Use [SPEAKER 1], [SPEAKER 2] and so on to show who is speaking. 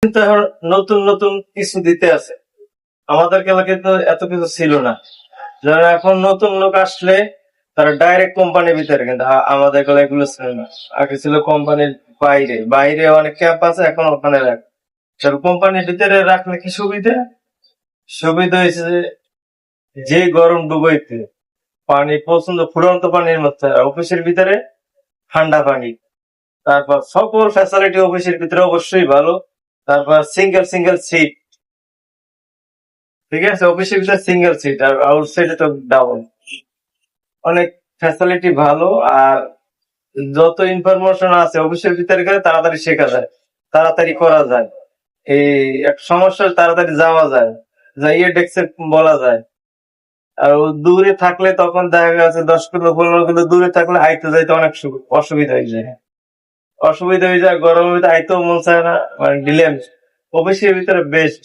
[SPEAKER 1] কিন্তু এখন নতুন নতুন কিছু দিতে আছে। আমাদের এলাকায় কিন্তু এত কিছু ছিল না। যারা এখন নতুন লোক আসলে তারা ডাইরেক্ট কোম্পানির ভিতরে, কিন্তু আমাদের এলাকায় এগুলো ছিল না। আগে ছিল কোম্পানির বাইরে, বাইরে অনেক ক্যাম্প আছে, এখন ওখানে রাখ। কোম্পানির ভিতরে রাখলে কি সুবিধা? সুবিধা হয়েছে যে গরম ডুবাইতে পানি পছন্দ ফুটন্ত পানির মধ্যে, আর অফিসের ভিতরে ঠান্ডা পানি। তারপর সকল ফ্যাসিলিটি অফিসের ভিতরে অবশ্যই ভালো। তারপর সিঙ্গেল সিঙ্গেল সিট, ঠিক আছে, অফিসের ভিতরে সিঙ্গেল সিট আর আউটসাইডে তো ডাবল। অনেক ফ্যাসিলিটি ভালো। আর যত ইনফরমেশন আছে অফিসের ভিতরে গেলে তাড়াতাড়ি শেখা যায়, তাড়াতাড়ি করা যায়। এই এক সমস্যা তাড়াতাড়ি যাওয়া যায়, যাইয়ে ডেস্কে বলা যায়। আর দূরে থাকলে তখন দেখা গেছে 10 কিলো 15 কিলো দূরে থাকলে আইতে যাইতে অনেক অসুবিধা হয়ে যায়। অসুবিধা হয়ে যায়, গরমের ভিতরে আইতেও মন চায় না, মানে ডিলেম। অফিসের ভিতরে বেস্ট।